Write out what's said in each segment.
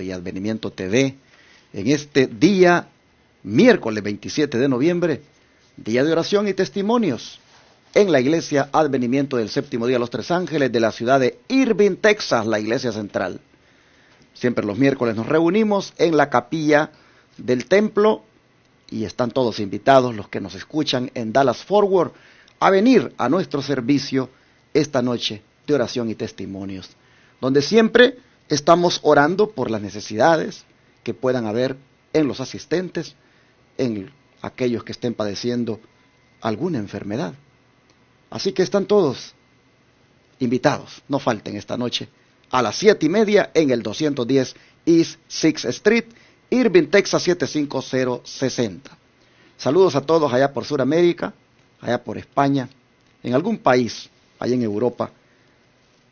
y Advenimiento TV en este día, miércoles 27 de noviembre, día de oración y testimonios en la iglesia Advenimiento del Séptimo Día de los Tres Ángeles de la ciudad de Irving, Texas, la iglesia central. Siempre los miércoles nos reunimos en la capilla del templo y están todos invitados los que nos escuchan en Dallas Fort Worth a venir a nuestro servicio esta noche de oración y testimonios, donde siempre estamos orando por las necesidades que puedan haber en los asistentes, en aquellos que estén padeciendo alguna enfermedad. Así que están todos invitados, no falten esta noche a las 7:30 en el 210 East 6th Street, Irving, Texas 75060. Saludos a todos allá por Sudamérica, allá por España, en algún país, allá en Europa.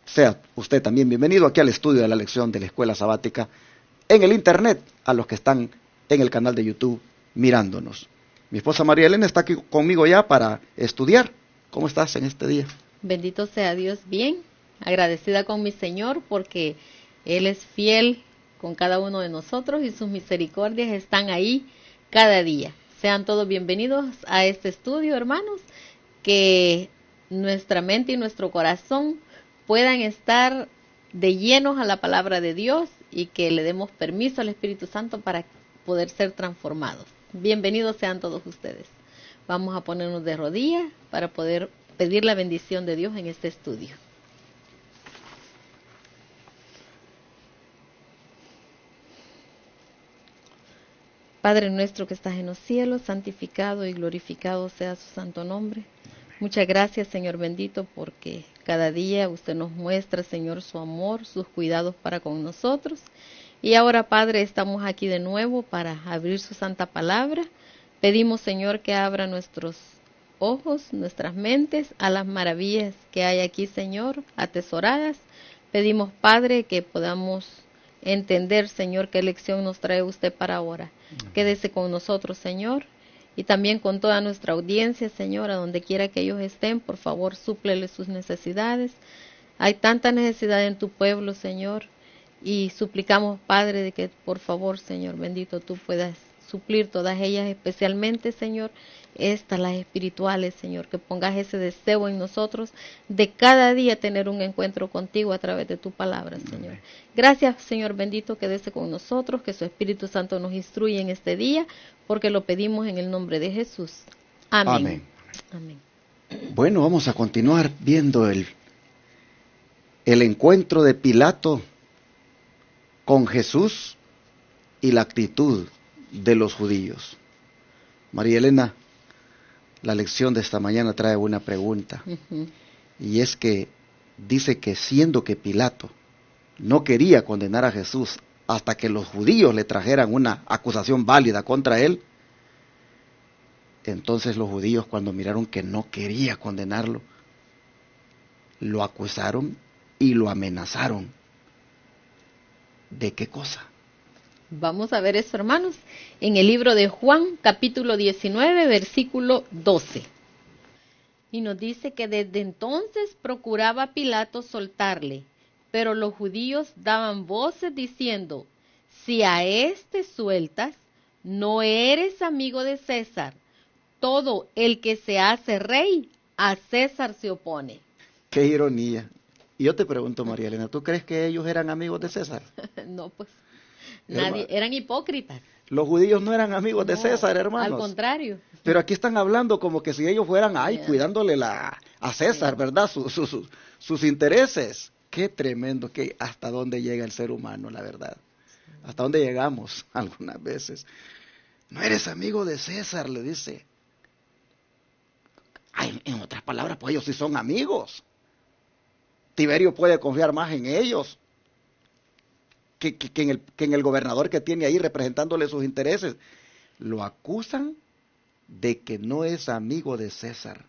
Sea usted también bienvenido aquí al estudio de la lección de la Escuela Sabática en el internet, a los que están en el canal de YouTube mirándonos. Mi esposa María Elena está aquí conmigo ya para estudiar. ¿Cómo estás en este día? Bendito sea Dios, bien, agradecida con mi Señor porque Él es fiel con cada uno de nosotros y sus misericordias están ahí cada día. Sean todos bienvenidos a este estudio, hermanos, que nuestra mente y nuestro corazón puedan estar de llenos a la palabra de Dios y que le demos permiso al Espíritu Santo para poder ser transformados. Bienvenidos sean todos ustedes. Vamos a ponernos de rodillas para poder pedir la bendición de Dios en este estudio. Padre nuestro que estás en los cielos, santificado y glorificado sea su santo nombre. Muchas gracias, Señor bendito, porque cada día usted nos muestra, Señor, su amor, sus cuidados para con nosotros. Y ahora, Padre, estamos aquí de nuevo para abrir su santa palabra. Pedimos, Señor, que abra nuestros ojos, nuestras mentes a las maravillas que hay aquí, Señor, atesoradas. Pedimos, Padre, que podamos entender, Señor, qué lección nos trae usted para ahora. Quédese con nosotros, Señor, y también con toda nuestra audiencia, Señor, a donde quiera que ellos estén, por favor, súplele sus necesidades. Hay tanta necesidad en tu pueblo, Señor, y suplicamos, Padre, de que por favor, Señor bendito, tú puedas suplir todas ellas, especialmente, Señor, las espirituales, Señor, que pongas ese deseo en nosotros de cada día tener un encuentro contigo a través de tu palabra, Señor. Amén. Gracias, Señor bendito, quédese con nosotros, que su Espíritu Santo nos instruya en este día, porque lo pedimos en el nombre de Jesús. Amén. Amén. Amén. Bueno, vamos a continuar viendo el encuentro de Pilato con Jesús y la actitud de los judíos. María Elena, la lección de esta mañana trae una pregunta, y es que dice que siendo que Pilato no quería condenar a Jesús hasta que los judíos le trajeran una acusación válida contra él, entonces los judíos, cuando miraron que no quería condenarlo, lo acusaron y lo amenazaron. ¿De qué cosa? Vamos a ver eso, hermanos, en el libro de Juan, capítulo 19, versículo 12. Y nos dice que desde entonces procuraba Pilato soltarle, pero los judíos daban voces diciendo: si a este sueltas, no eres amigo de César. Todo el que se hace rey, a César se opone. Qué ironía. Y yo te pregunto, María Elena, ¿tú crees que ellos eran amigos de César? No, pues. Nadie, eran hipócritas. Los judíos no eran amigos de César, hermanos. Al contrario. Pero aquí están hablando como que si ellos fueran, cuidándole a César, ¿verdad? Sus intereses. Qué tremendo, que hasta dónde llega el ser humano, la verdad. Hasta dónde llegamos algunas veces. No eres amigo de César, le dice. Ay, en otras palabras, pues ellos sí son amigos. Tiberio puede confiar más en ellos que en el gobernador que tiene ahí representándole sus intereses. Lo acusan de que no es amigo de César,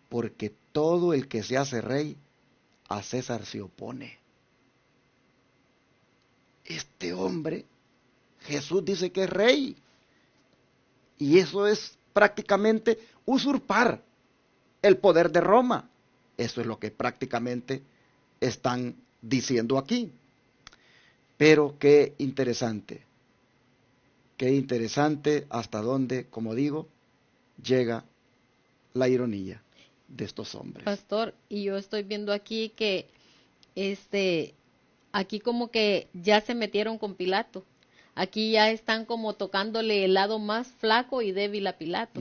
porque todo el que se hace rey, a César se opone. Este hombre, Jesús dice que es rey, y eso es prácticamente usurpar el poder de Roma. Eso es lo que prácticamente están diciendo aquí. Pero qué interesante hasta dónde, como digo, llega la ironía de estos hombres. Pastor, y yo estoy viendo aquí que aquí como que ya se metieron con Pilato. Aquí ya están como tocándole el lado más flaco y débil a Pilato.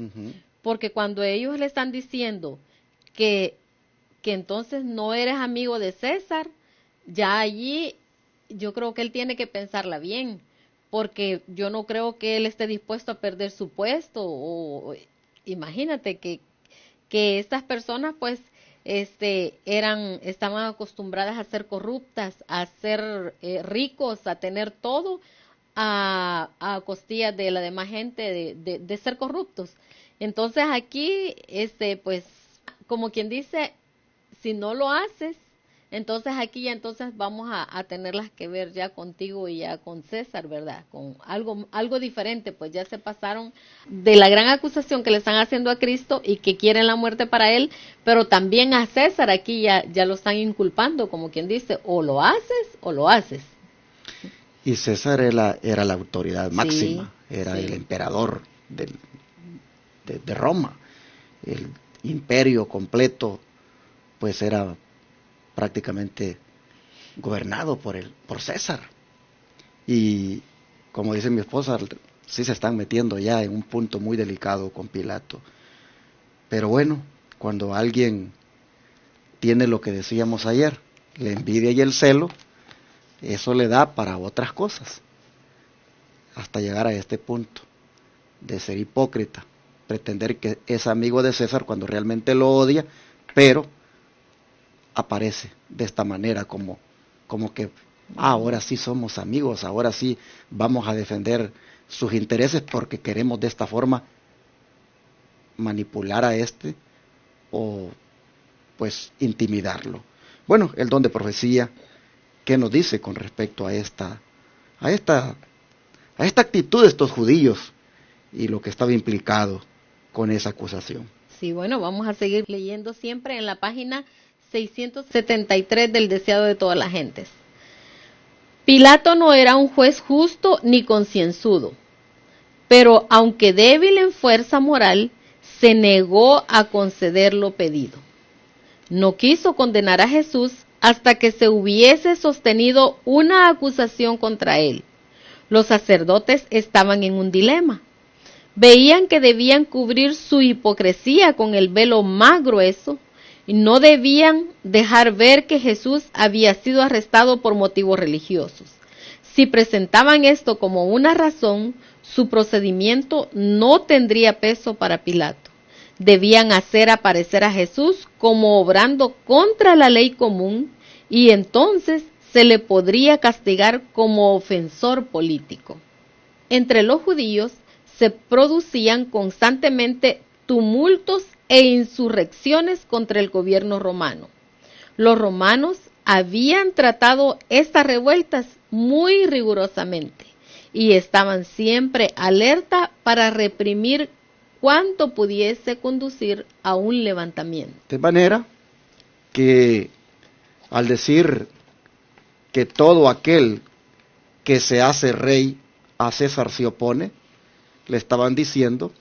Porque cuando ellos le están diciendo que entonces no eres amigo de César, ya allí yo creo que él tiene que pensarla bien, porque yo no creo que él esté dispuesto a perder su puesto. O imagínate que estas personas pues estaban acostumbradas a ser corruptas, a ser ricos, a tener todo a costillas de la demás gente, de ser corruptos. Entonces aquí pues como quien dice, si no lo haces, entonces aquí ya entonces vamos a tenerlas que ver ya contigo y ya con César, ¿verdad? Con algo diferente, pues ya se pasaron de la gran acusación que le están haciendo a Cristo y que quieren la muerte para él, pero también a César aquí ya lo están inculpando, como quien dice, o lo haces o lo haces. Y César era la autoridad máxima, era el emperador de Roma, el imperio completo, pues era prácticamente gobernado por César. Y como dice mi esposa, sí se están metiendo ya en un punto muy delicado con Pilato. Pero bueno, cuando alguien tiene lo que decíamos ayer, la envidia y el celo, eso le da para otras cosas, hasta llegar a este punto de ser hipócrita, pretender que es amigo de César cuando realmente lo odia, pero aparece de esta manera como que ahora sí somos amigos, ahora sí vamos a defender sus intereses porque queremos de esta forma manipular a o pues intimidarlo. Bueno, el don de profecía, ¿qué nos dice con respecto a esta actitud de estos judíos y lo que estaba implicado con esa acusación? Sí, bueno, vamos a seguir leyendo siempre en la página 673 del Deseado de todas las gentes. Pilato no era un juez justo ni concienzudo, pero aunque débil en fuerza moral, se negó a conceder lo pedido. No quiso condenar a Jesús hasta que se hubiese sostenido una acusación contra él. Los sacerdotes estaban en un dilema. Veían que debían cubrir su hipocresía con el velo más grueso y no debían dejar ver que Jesús había sido arrestado por motivos religiosos. Si presentaban esto como una razón, su procedimiento no tendría peso para Pilato. Debían hacer aparecer a Jesús como obrando contra la ley común y entonces se le podría castigar como ofensor político. Entre los judíos se producían constantemente tumultos e insurrecciones contra el gobierno romano. Los romanos habían tratado estas revueltas muy rigurosamente y estaban siempre alerta para reprimir cuanto pudiese conducir a un levantamiento. De manera que al decir que todo aquel que se hace rey a César se opone, le estaban diciendo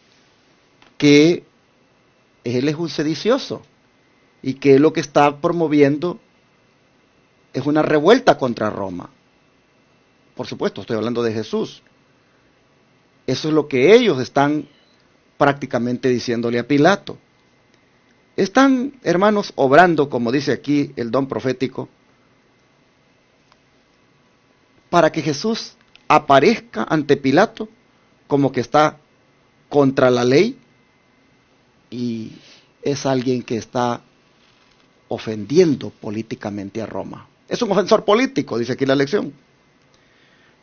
que él es un sedicioso y que lo que está promoviendo es una revuelta contra Roma. Por supuesto, estoy hablando de Jesús. Eso es lo que ellos están prácticamente diciéndole a Pilato. Están, hermanos, obrando, como dice aquí el don profético, para que Jesús aparezca ante Pilato como que está contra la ley y es alguien que está ofendiendo políticamente a Roma. Es un ofensor político, dice aquí la lección.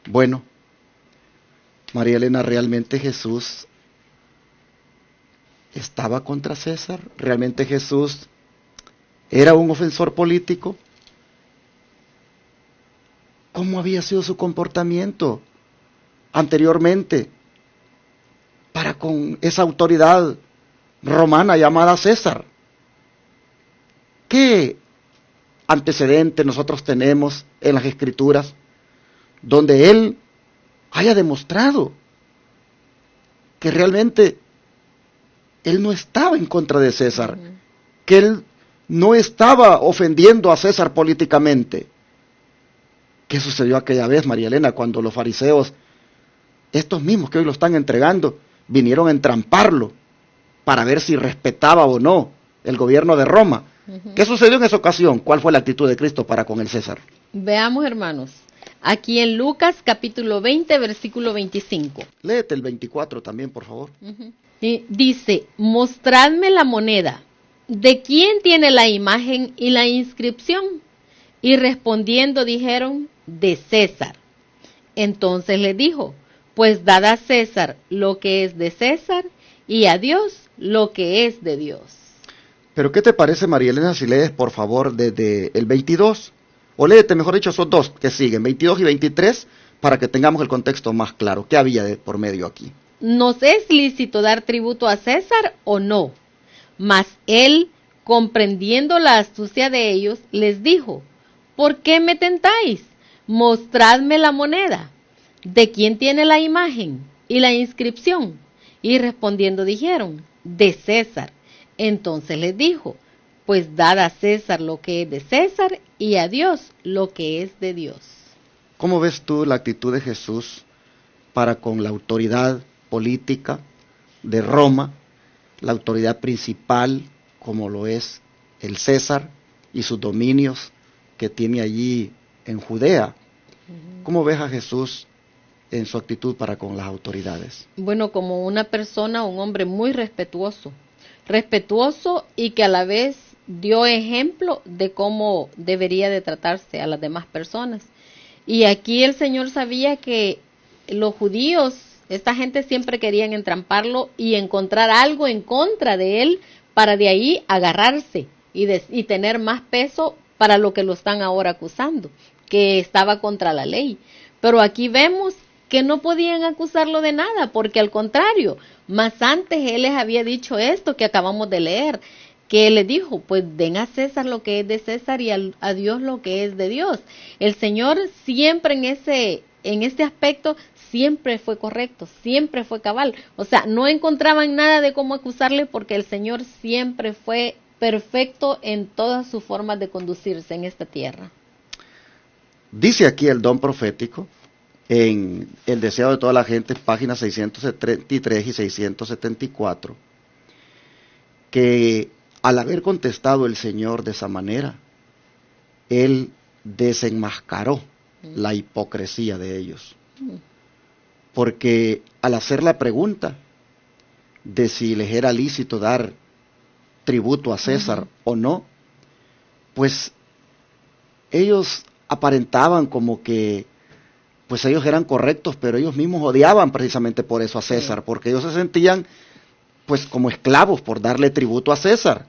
Bueno, María Elena, ¿realmente Jesús estaba contra César? ¿Realmente Jesús era un ofensor político? ¿Cómo había sido su comportamiento anteriormente para con esa autoridad romana llamada César? ¿Qué antecedentes nosotros tenemos en las Escrituras donde él haya demostrado que realmente él no estaba en contra de César, que él no estaba ofendiendo a César políticamente. ¿Qué sucedió aquella vez, María Elena, cuando los fariseos, estos mismos que hoy lo están entregando, vinieron a entramparlo para ver si respetaba o no el gobierno de Roma? ¿Qué sucedió en esa ocasión? ¿Cuál fue la actitud de Cristo para con el César? Veamos, hermanos, aquí en Lucas capítulo 20, versículo 25. Léete el 24 también, por favor. Y dice, mostradme la moneda. ¿De quién tiene la imagen y la inscripción? Y respondiendo dijeron, de César. Entonces le dijo, pues dad a César lo que es de César y a Dios lo que es de Dios. Pero ¿qué te parece, María Elena, si lees por favor desde el 22? O léete, mejor dicho, esos dos que siguen, 22 y 23, para que tengamos el contexto más claro. ¿Qué había de por medio aquí? ¿Nos es lícito dar tributo a César o no? Mas él, comprendiendo la astucia de ellos, les dijo, ¿por qué me tentáis? Mostradme la moneda. ¿De quién tiene la imagen y la inscripción? Y respondiendo dijeron, de César. Entonces les dijo, pues dad a César lo que es de César y a Dios lo que es de Dios. ¿Cómo ves tú la actitud de Jesús para con la autoridad política de Roma, la autoridad principal como lo es el César y sus dominios que tiene allí en Judea? ¿Cómo ves a Jesús en su actitud para con las autoridades? Bueno, como una persona, un hombre muy respetuoso y que a la vez dio ejemplo de cómo debería de tratarse a las demás personas. Y aquí el Señor sabía que los judíos, esta gente siempre querían entramparlo y encontrar algo en contra de él para de ahí agarrarse y tener más peso para lo que lo están ahora acusando, que estaba contra la ley. Pero aquí vemos que no podían acusarlo de nada, porque al contrario, más antes él les había dicho esto que acabamos de leer, que él les dijo, pues den a César lo que es de César y a Dios lo que es de Dios. El Señor siempre en este aspecto siempre fue correcto, siempre fue cabal. O sea, no encontraban nada de cómo acusarle porque el Señor siempre fue perfecto en todas sus formas de conducirse en esta tierra. Dice aquí el don profético, en El deseo de toda la gente, páginas 673 y 674, que al haber contestado el Señor de esa manera, Él desenmascaró la hipocresía de ellos. Porque al hacer la pregunta de si les era lícito dar tributo a César o no, pues ellos aparentaban como que pues ellos eran correctos, pero ellos mismos odiaban precisamente por eso a César, porque ellos se sentían pues como esclavos por darle tributo a César,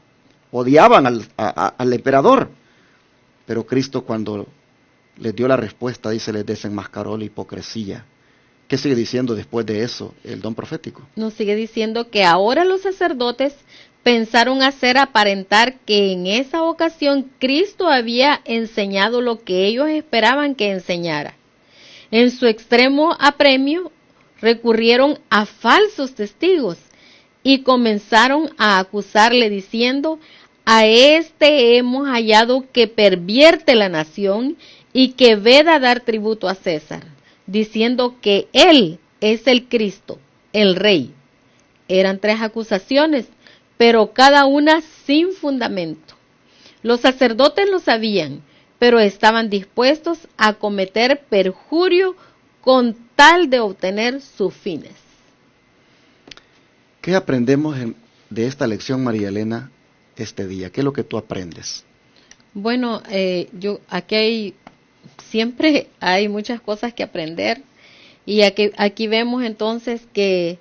odiaban al emperador. Pero Cristo, cuando les dio la respuesta, dice, les desenmascaró la hipocresía. ¿Qué sigue diciendo después de eso el don profético? Nos sigue diciendo que ahora los sacerdotes pensaron hacer aparentar que en esa ocasión Cristo había enseñado lo que ellos esperaban que enseñara. En su extremo apremio recurrieron a falsos testigos y comenzaron a acusarle diciendo, a este hemos hallado que pervierte la nación y que veda dar tributo a César, diciendo que él es el Cristo, el Rey. Eran 3 acusaciones, pero cada una sin fundamento. Los sacerdotes lo sabían, pero estaban dispuestos a cometer perjurio con tal de obtener sus fines. ¿Qué aprendemos de esta lección, María Elena, este día? ¿Qué es lo que tú aprendes? Bueno, aquí siempre hay muchas cosas que aprender y aquí vemos entonces que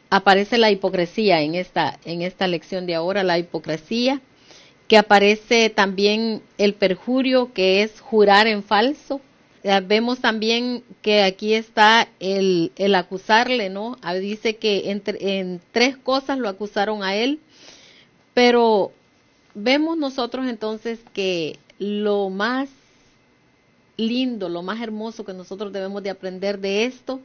aparece la hipocresía en esta lección de ahora, la hipocresía, que aparece también el perjurio, que es jurar en falso. Vemos también que aquí está el acusarle, ¿no? Dice que en 3 cosas lo acusaron a él, pero vemos nosotros entonces que lo más lindo, lo más hermoso que nosotros debemos de aprender de esto,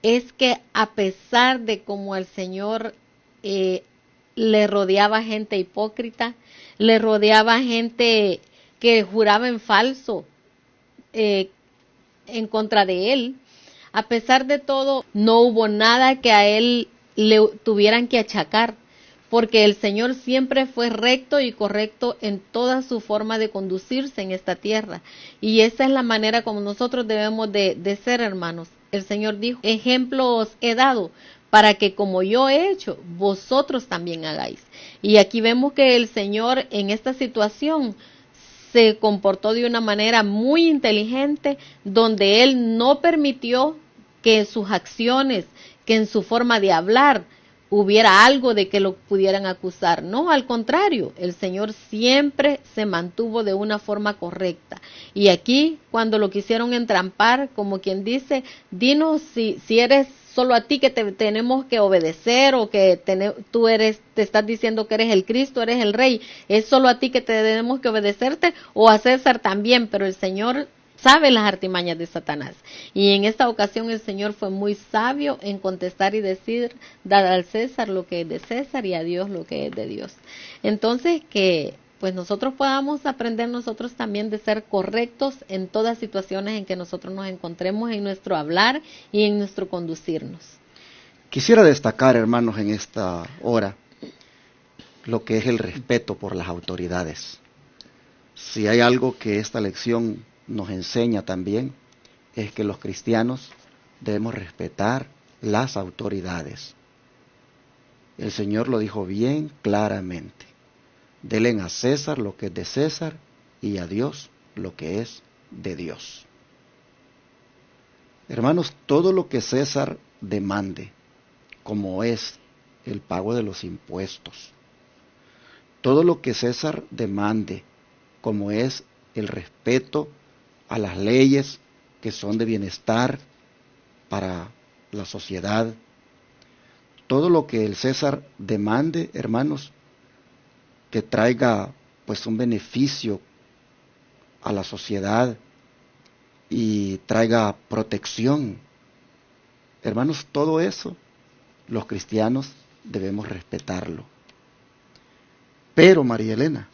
es que a pesar de cómo el Señor le rodeaba gente hipócrita, le rodeaba gente que juraba en falso en contra de él, a pesar de todo, no hubo nada que a él le tuvieran que achacar, porque el Señor siempre fue recto y correcto en toda su forma de conducirse en esta tierra. Y esa es la manera como nosotros debemos de ser, hermanos. El Señor dijo, ejemplos he dado, para que como yo he hecho, vosotros también hagáis. Y aquí vemos que el Señor en esta situación se comportó de una manera muy inteligente, donde Él no permitió que en sus acciones, que en su forma de hablar, hubiera algo de que lo pudieran acusar. No, al contrario, el Señor siempre se mantuvo de una forma correcta. Y aquí, cuando lo quisieron entrampar, como quien dice, dinos si eres solo a ti que te tenemos que obedecer, o que te estás diciendo que eres el Cristo, eres el Rey, es solo a ti que tenemos que obedecerte, o a César también. Pero el Señor sabe las artimañas de Satanás. Y en esta ocasión el Señor fue muy sabio en contestar y decir, dar al César lo que es de César y a Dios lo que es de Dios. Entonces, que pues nosotros podamos aprender nosotros también de ser correctos en todas situaciones en que nosotros nos encontremos, en nuestro hablar y en nuestro conducirnos. Quisiera destacar, hermanos, en esta hora, lo que es el respeto por las autoridades. Si hay algo que esta lección nos enseña también, es que los cristianos debemos respetar las autoridades. El Señor lo dijo bien claramente. Denle a César lo que es de César y a Dios lo que es de Dios. Hermanos, todo lo que César demande, como es el pago de los impuestos, todo lo que César demande, como es el respeto a las leyes que son de bienestar para la sociedad, todo lo que el César demande, hermanos, que traiga pues un beneficio a la sociedad y traiga protección. Hermanos, todo eso los cristianos debemos respetarlo. Pero, María Elena,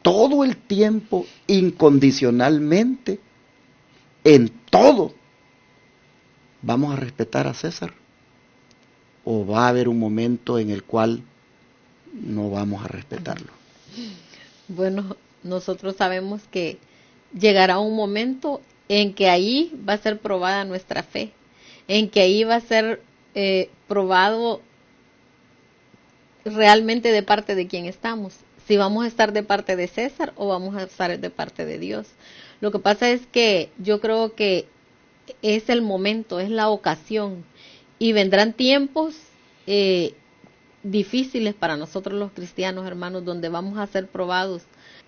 todo el tiempo, incondicionalmente, en todo, ¿vamos a respetar a César? ¿O va a haber un momento en el cual no vamos a respetarlo? Bueno, nosotros sabemos que llegará un momento en que ahí va a ser probada nuestra fe, en que ahí va a ser probado realmente de parte de quién estamos, si vamos a estar de parte de César o vamos a estar de parte de Dios. Lo que pasa es que yo creo que es el momento, es la ocasión, y vendrán tiempos difíciles para nosotros los cristianos, hermanos, donde vamos a ser probados.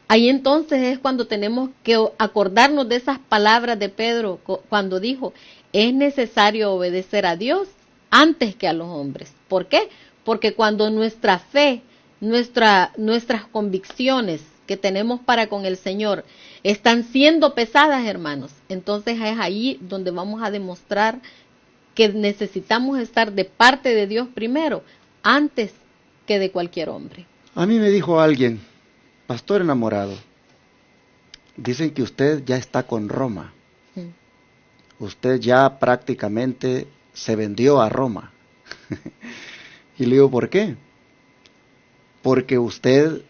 Ahí entonces es cuando tenemos que acordarnos de esas palabras de Pedro, cuando dijo, es necesario obedecer a Dios antes que a los hombres. ¿Por qué? Porque cuando nuestra fe, nuestras convicciones que tenemos para con el Señor están siendo pesadas, hermanos, entonces es ahí donde vamos a demostrar que necesitamos estar de parte de Dios primero, antes que de cualquier hombre. A mí me dijo alguien, pastor enamorado, dicen que usted ya está con Roma. Usted ya prácticamente se vendió a Roma. Y le digo, ¿por qué? Porque usted,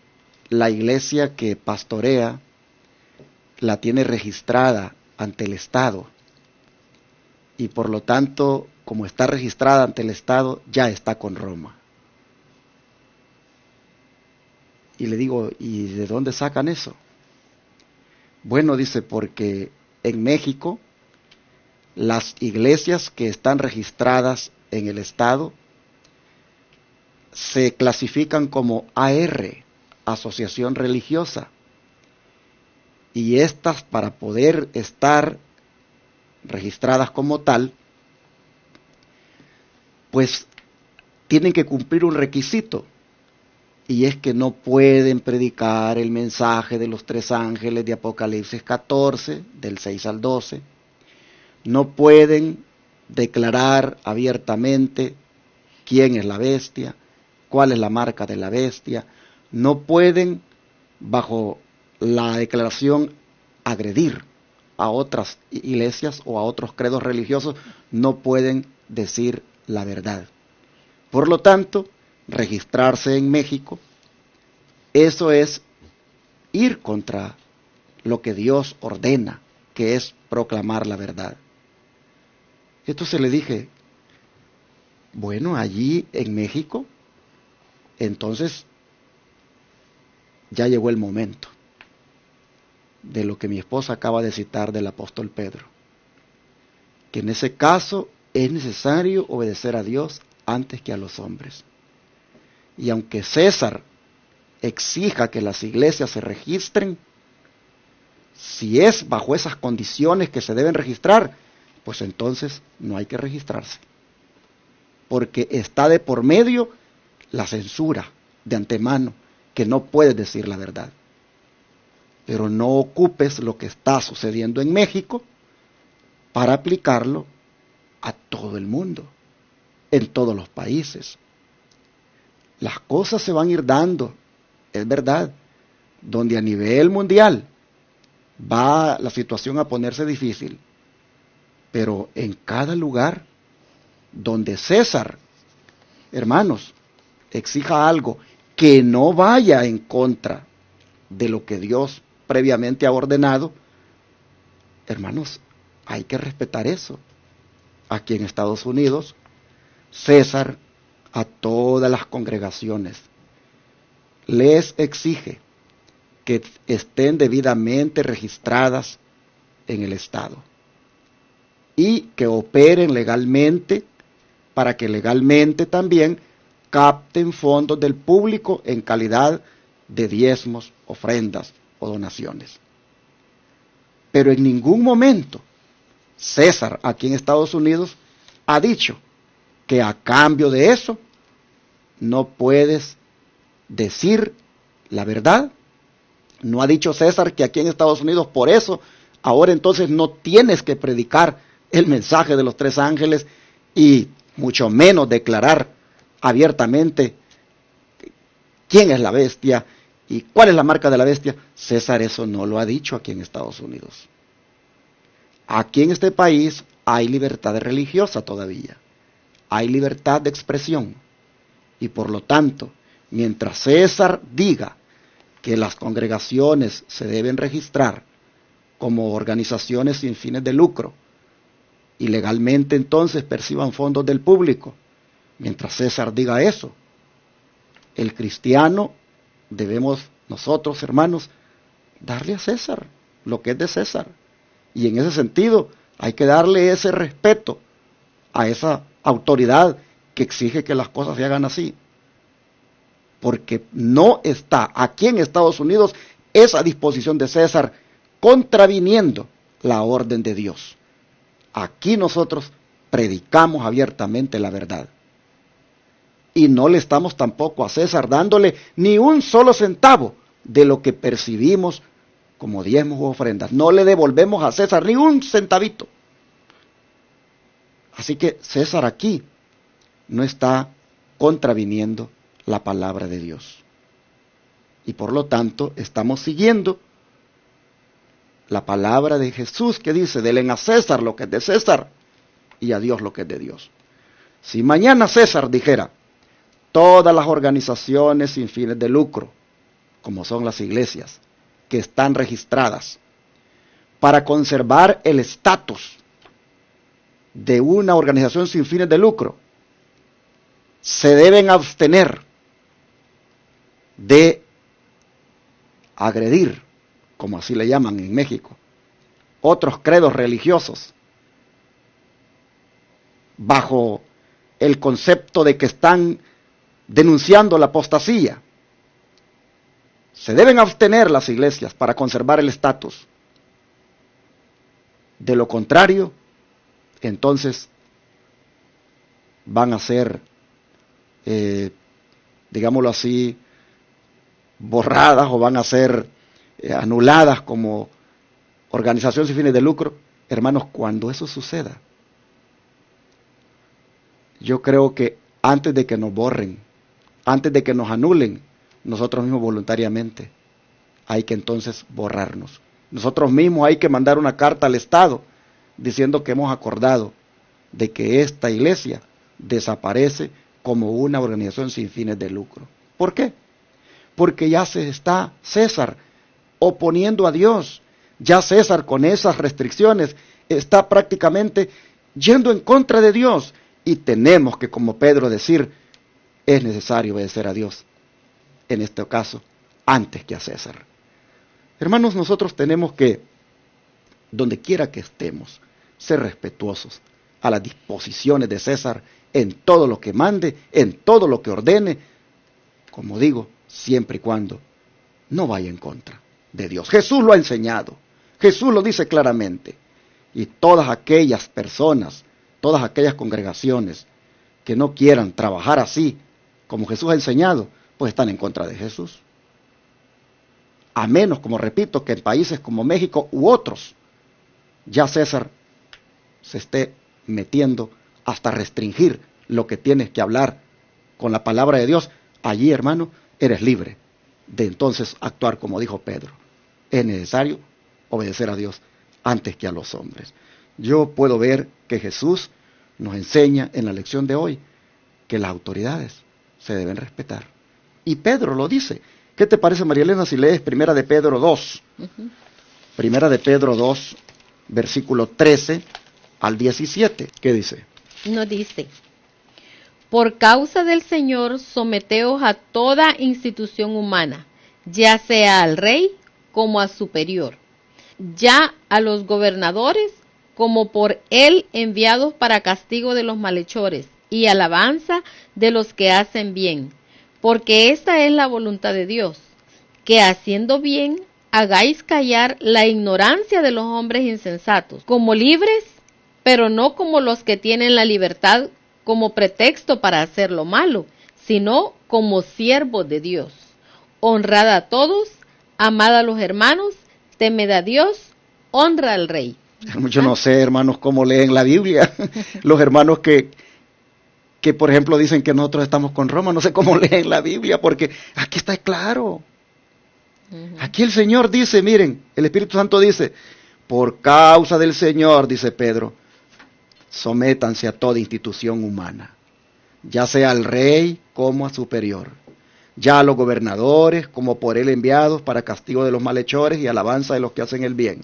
la iglesia que pastorea, la tiene registrada ante el Estado. Y por lo tanto, como está registrada ante el Estado, ya está con Roma. Y le digo, ¿y de dónde sacan eso? Bueno, dice, porque en México, las iglesias que están registradas en el Estado se clasifican como AR, Asociación Religiosa. Y estas, para poder estar registradas como tal, pues tienen que cumplir un requisito. y es que no pueden predicar el mensaje de los 3 ángeles de Apocalipsis 14, del 6 al 12. No pueden declarar abiertamente quién es la bestia, cuál es la marca de la bestia. No pueden, bajo la declaración, agredir a otras iglesias o a otros credos religiosos. No pueden decir la verdad. Por lo tanto, registrarse en México, eso es ir contra lo que Dios ordena, que es proclamar la verdad. Entonces le dije, bueno, allí en México, entonces ya llegó el momento de lo que mi esposa acaba de citar del apóstol Pedro, que en ese caso es necesario obedecer a Dios antes que a los hombres. Y aunque César exija que las iglesias se registren, si es bajo esas condiciones que se deben registrar, pues entonces no hay que registrarse, porque está de por medio la censura de antemano, que no puedes decir la verdad. Pero no ocupes lo que está sucediendo en México para aplicarlo a todo el mundo, en todos los países. Las cosas se van a ir dando, es verdad, donde a nivel mundial va la situación a ponerse difícil, pero en cada lugar donde César, hermanos, exija algo que no vaya en contra de lo que Dios previamente ha ordenado, hermanos, hay que respetar eso. Aquí en Estados Unidos, César a todas las congregaciones les exige que estén debidamente registradas en el Estado y que operen legalmente, para que legalmente también capten fondos del público en calidad de diezmos, ofrendas o donaciones. Pero en ningún momento César aquí en Estados Unidos ha dicho que a cambio de eso no puedes decir la verdad. No ha dicho César que aquí en Estados Unidos por eso ahora entonces no tienes que predicar el mensaje de los 3 ángeles y mucho menos declarar abiertamente quién es la bestia y cuál es la marca de la bestia. César eso no lo ha dicho aquí en Estados Unidos. Aquí en este país hay libertad religiosa todavía, hay libertad de expresión, y por lo tanto, mientras César diga que las congregaciones se deben registrar como organizaciones sin fines de lucro y legalmente entonces perciban fondos del público, mientras César diga eso, el cristiano debemos nosotros, hermanos, darle a César lo que es de César. Y en ese sentido hay que darle ese respeto a esa autoridad que exige que las cosas se hagan así. Porque no está aquí en Estados Unidos esa disposición de César contraviniendo la orden de Dios. Aquí nosotros predicamos abiertamente la verdad. Y no le estamos tampoco a César dándole ni un solo centavo de lo que percibimos como diezmos u ofrendas. No le devolvemos a César ni un centavito. Así que César aquí no está contraviniendo la palabra de Dios. Y por lo tanto estamos siguiendo la palabra de Jesús que dice, denle a César lo que es de César y a Dios lo que es de Dios. Si mañana César dijera, todas las organizaciones sin fines de lucro, como son las iglesias, que están registradas, para conservar el estatus de una organización sin fines de lucro, se deben abstener de agredir, como así le llaman en México, otros credos religiosos, bajo el concepto de que están denunciando la apostasía. Se deben abstener las iglesias para conservar el estatus. De lo contrario, entonces van a ser, digámoslo así, borradas o van a ser anuladas como organización sin fines de lucro. Hermanos, cuando eso suceda, yo creo que antes de que nos borren, antes de que nos anulen, nosotros mismos voluntariamente hay que entonces borrarnos. Nosotros mismos hay que mandar una carta al Estado diciendo que hemos acordado de que esta iglesia desaparece como una organización sin fines de lucro. ¿Por qué? Porque ya se está César oponiendo a Dios. Ya César, con esas restricciones, está prácticamente yendo en contra de Dios. Y tenemos que, como Pedro, decir, es necesario obedecer a Dios, en este caso, antes que a César. Hermanos, nosotros tenemos que, donde quiera que estemos, ser respetuosos a las disposiciones de César en todo lo que mande, en todo lo que ordene, como digo, siempre y cuando no vaya en contra de Dios. Jesús lo ha enseñado, Jesús lo dice claramente, y todas aquellas personas, todas aquellas congregaciones que no quieran trabajar así, como Jesús ha enseñado, pues están en contra de Jesús. A menos, como repito, que en países como México u otros, ya César se esté metiendo hasta restringir lo que tienes que hablar con la palabra de Dios. Allí, hermano, eres libre de entonces actuar como dijo Pedro. Es necesario obedecer a Dios antes que a los hombres. Yo puedo ver que Jesús nos enseña en la lección de hoy que las autoridades se deben respetar. Y Pedro lo dice. ¿Qué te parece, María Elena, si lees Primera de Pedro 2? Primera de Pedro 2, versículo 13 al 17. ¿Qué dice? Nos dice: por causa del Señor, someteos a toda institución humana, ya sea al rey como a superior, ya a los gobernadores como por él enviados para castigo de los malhechores y alabanza de los que hacen bien, porque esta es la voluntad de Dios, que haciendo bien hagáis callar la ignorancia de los hombres insensatos, como libres, pero no como los que tienen la libertad como pretexto para hacer lo malo, sino como siervos de Dios. Honrad a todos, amad a los hermanos, temed a Dios, honra al rey. Yo no sé, hermanos, cómo leen la Biblia. Los hermanos que por ejemplo dicen que nosotros estamos con Roma, no sé cómo leen la Biblia, porque aquí está claro. Aquí el Señor dice, miren, el Espíritu Santo dice, por causa del Señor, dice Pedro, sométanse a toda institución humana, ya sea al rey como a superior, ya a los gobernadores como por él enviados para castigo de los malhechores y alabanza de los que hacen el bien.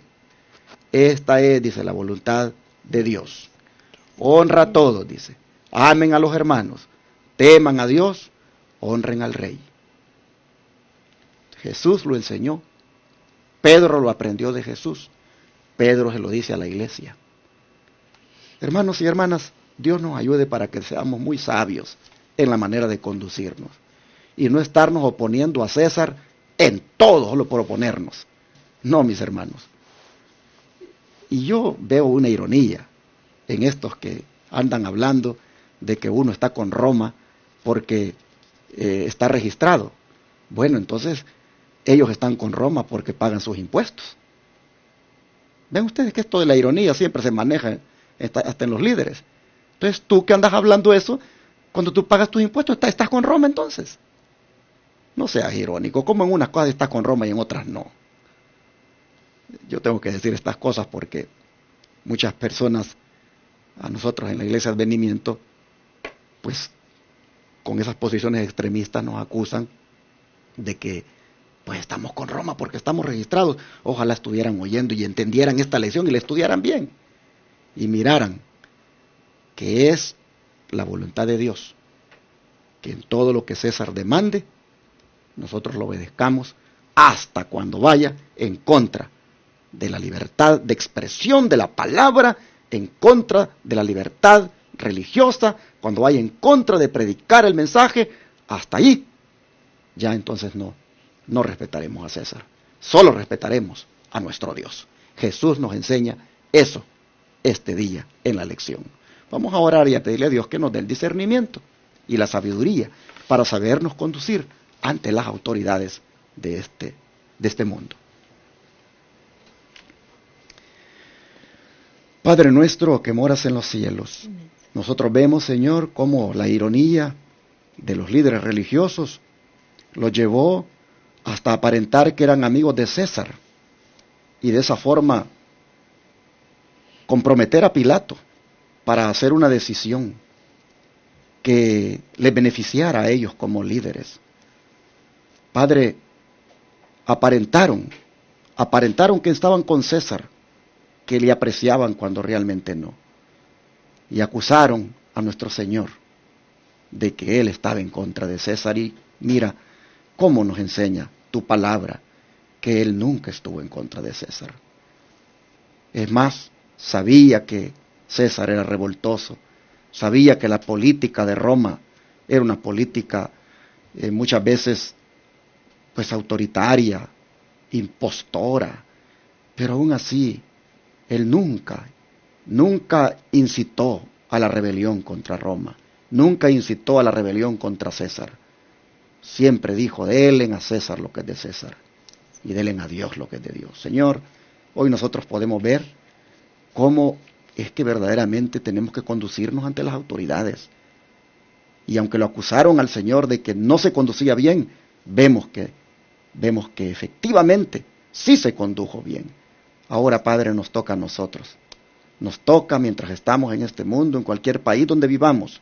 Esta es, dice, la voluntad de Dios. Honra a todos, dice. Amen a los hermanos, teman a Dios, honren al rey. Jesús lo enseñó, Pedro lo aprendió de Jesús, Pedro se lo dice a la iglesia. Hermanos y hermanas, Dios nos ayude para que seamos muy sabios en la manera de conducirnos y no estarnos oponiendo a César en todo solo por oponernos. No, mis hermanos. Y yo veo una ironía en estos que andan hablando de que uno está con Roma porque está registrado. Bueno, entonces ellos están con Roma porque pagan sus impuestos. Ven ustedes que esto de la ironía siempre se maneja hasta en los líderes. Entonces tú que andas hablando eso, cuando tú pagas tus impuestos, estás con Roma entonces. No seas irónico, como en unas cosas estás con Roma y en otras no. Yo tengo que decir estas cosas porque muchas personas, a nosotros en la Iglesia de Advenimiento, pues con esas posiciones extremistas nos acusan de que pues estamos con Roma porque estamos registrados. Ojalá estuvieran oyendo y entendieran esta lección y la estudiaran bien y miraran que es la voluntad de Dios que en todo lo que César demande nosotros lo obedezcamos hasta cuando vaya en contra de la libertad de expresión de la palabra, en contra de la libertad religiosa, cuando vaya en contra de predicar el mensaje, hasta ahí ya entonces no respetaremos a César, solo respetaremos a nuestro Dios. Jesús nos enseña eso este día en la lección. Vamos a orar y a pedirle a Dios que nos dé el discernimiento y la sabiduría para sabernos conducir ante las autoridades de este mundo. Padre nuestro que moras en los cielos, nosotros vemos, Señor, cómo la ironía de los líderes religiosos los llevó hasta aparentar que eran amigos de César y de esa forma comprometer a Pilato para hacer una decisión que les beneficiara a ellos como líderes. Padre, aparentaron que estaban con César, que le apreciaban cuando realmente no. Y acusaron a nuestro Señor de que Él estaba en contra de César. Y mira cómo nos enseña tu palabra que Él nunca estuvo en contra de César. Es más, sabía que César era revoltoso, sabía que la política de Roma era una política muchas veces pues autoritaria, impostora, pero aún así Él nunca incitó a la rebelión contra Roma, nunca incitó a la rebelión contra César. Siempre dijo, denle a César lo que es de César y denle a Dios lo que es de Dios. Señor, hoy nosotros podemos ver cómo es que verdaderamente tenemos que conducirnos ante las autoridades. Y aunque lo acusaron al Señor de que no se conducía bien, vemos que efectivamente sí se condujo bien. Ahora, Padre, nos toca a nosotros. Nos toca, mientras estamos en este mundo, en cualquier país donde vivamos,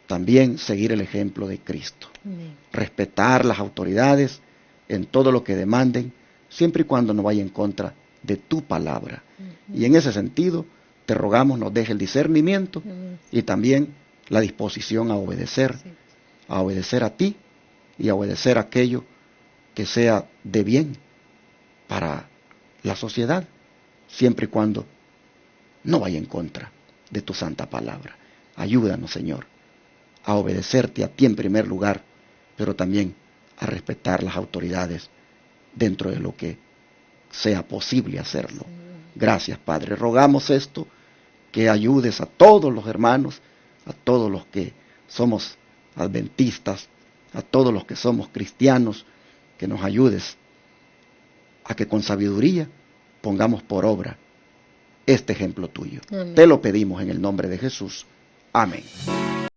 también seguir el ejemplo de Cristo. Amén. Respetar las autoridades en todo lo que demanden, siempre y cuando no vaya en contra de tu palabra. Y en ese sentido, te rogamos nos deje el discernimiento y también la disposición a obedecer a ti y a obedecer aquello que sea de bien para la sociedad, siempre y cuando no vaya en contra de tu santa palabra. Ayúdanos, Señor, a obedecerte a ti en primer lugar, pero también a respetar las autoridades dentro de lo que sea posible hacerlo. Gracias, Padre. Rogamos esto, que ayudes a todos los hermanos, a todos los que somos adventistas, a todos los que somos cristianos, que nos ayudes a que con sabiduría pongamos por obra este ejemplo tuyo. Amén. Te lo pedimos en el nombre de Jesús. Amén.